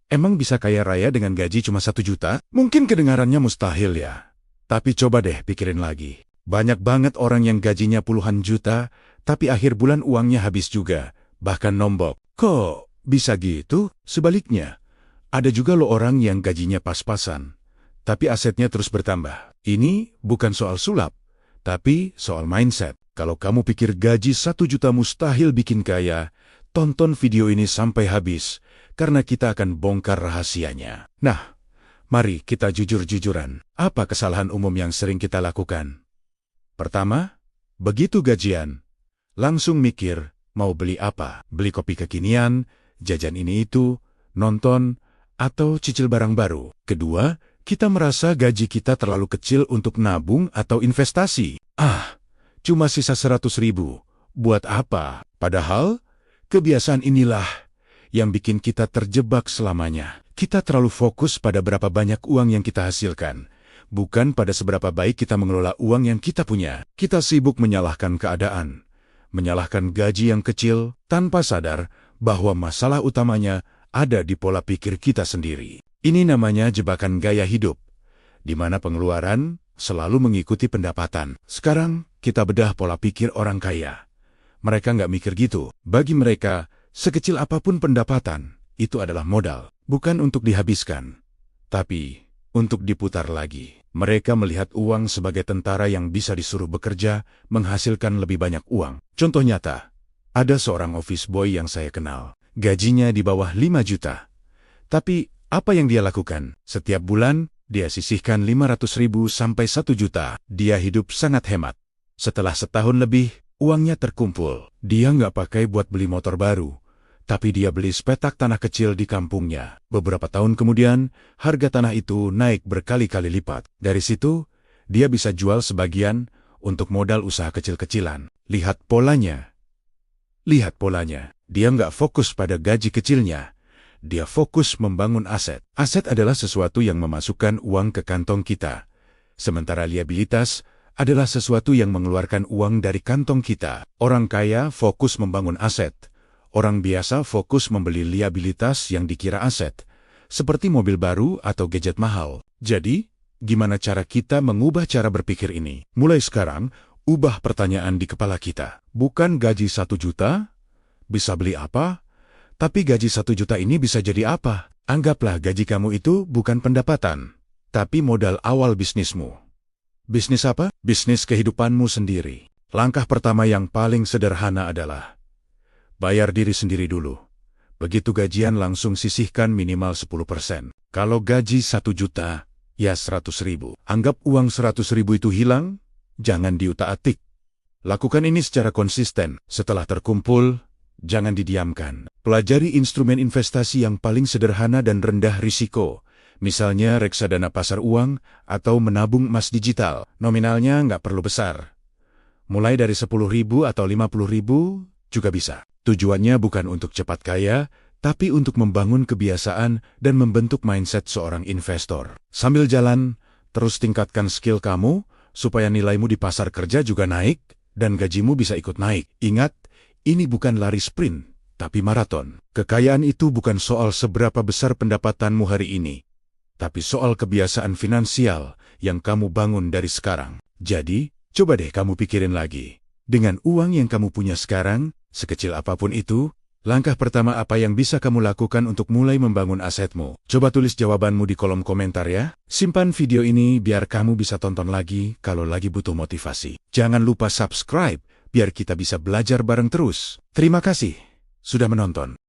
Emang bisa kaya raya dengan gaji cuma 1 juta? Mungkin kedengarannya mustahil ya. Tapi coba deh pikirin lagi. Banyak banget orang yang gajinya puluhan juta, tapi akhir bulan uangnya habis juga, bahkan nombok. Kok bisa gitu? Sebaliknya, ada juga loh orang yang gajinya pas-pasan, tapi asetnya terus bertambah. Ini bukan soal sulap, tapi soal mindset. Kalau kamu pikir gaji 1 juta mustahil bikin kaya, tonton video ini sampai habis, karena kita akan bongkar rahasianya. Nah, mari kita jujur-jujuran. Apa kesalahan umum yang sering kita lakukan? Pertama, begitu gajian, langsung mikir mau beli apa. Beli kopi kekinian, jajan ini itu, nonton, atau cicil barang baru. Kedua, kita merasa gaji kita terlalu kecil untuk nabung atau investasi. Cuma sisa 100.000. Buat apa? Padahal, kebiasaan inilah yang bikin kita terjebak selamanya. Kita terlalu fokus pada berapa banyak uang yang kita hasilkan, bukan pada seberapa baik kita mengelola uang yang kita punya. Kita sibuk menyalahkan keadaan, menyalahkan gaji yang kecil, tanpa sadar bahwa masalah utamanya ada di pola pikir kita sendiri. Ini namanya jebakan gaya hidup, di mana pengeluaran selalu mengikuti pendapatan. Sekarang, kita bedah pola pikir orang kaya. Mereka nggak mikir gitu. Bagi mereka, sekecil apapun pendapatan, itu adalah modal. Bukan untuk dihabiskan, tapi untuk diputar lagi. Mereka melihat uang sebagai tentara yang bisa disuruh bekerja, menghasilkan lebih banyak uang. Contoh nyata, ada seorang office boy yang saya kenal. Gajinya di bawah 5 juta. Tapi, apa yang dia lakukan? Setiap bulan, dia sisihkan 500.000 sampai 1 juta. Dia hidup sangat hemat. Setelah setahun lebih, uangnya terkumpul. Dia nggak pakai buat beli motor baru, tapi dia beli sepetak tanah kecil di kampungnya. Beberapa tahun kemudian, harga tanah itu naik berkali-kali lipat. Dari situ, dia bisa jual sebagian untuk modal usaha kecil-kecilan. Lihat polanya. Lihat polanya. Dia nggak fokus pada gaji kecilnya. Dia fokus membangun aset. Aset adalah sesuatu yang memasukkan uang ke kantong kita. Sementara liabilitas adalah sesuatu yang mengeluarkan uang dari kantong kita. Orang kaya fokus membangun aset. Orang biasa fokus membeli liabilitas yang dikira aset, seperti mobil baru atau gadget mahal. Jadi, gimana cara kita mengubah cara berpikir ini? Mulai sekarang, ubah pertanyaan di kepala kita. Bukan gaji 1 juta, bisa beli apa? Tapi gaji 1 juta ini bisa jadi apa? Anggaplah gaji kamu itu bukan pendapatan, tapi modal awal bisnismu. Bisnis apa? Bisnis kehidupanmu sendiri. Langkah pertama yang paling sederhana adalah bayar diri sendiri dulu. Begitu gajian langsung sisihkan minimal 10%. Kalau gaji 1 juta, ya 100.000. Anggap uang 100.000 itu hilang, jangan diutak-atik. Lakukan ini secara konsisten. Setelah terkumpul, jangan didiamkan. Pelajari instrumen investasi yang paling sederhana dan rendah risiko. Misalnya reksadana pasar uang atau menabung emas digital. Nominalnya nggak perlu besar. Mulai dari 10.000 atau 50.000 juga bisa. Tujuannya bukan untuk cepat kaya, tapi untuk membangun kebiasaan dan membentuk mindset seorang investor. Sambil jalan, terus tingkatkan skill kamu, supaya nilaimu di pasar kerja juga naik, dan gajimu bisa ikut naik. Ingat, ini bukan lari sprint, tapi maraton. Kekayaan itu bukan soal seberapa besar pendapatanmu hari ini, tapi soal kebiasaan finansial yang kamu bangun dari sekarang. Jadi, coba deh kamu pikirin lagi. Dengan uang yang kamu punya sekarang, sekecil apapun itu, langkah pertama apa yang bisa kamu lakukan untuk mulai membangun asetmu? Coba tulis jawabanmu di kolom komentar ya. Simpan video ini biar kamu bisa tonton lagi kalau lagi butuh motivasi. Jangan lupa subscribe biar kita bisa belajar bareng terus. Terima kasih sudah menonton.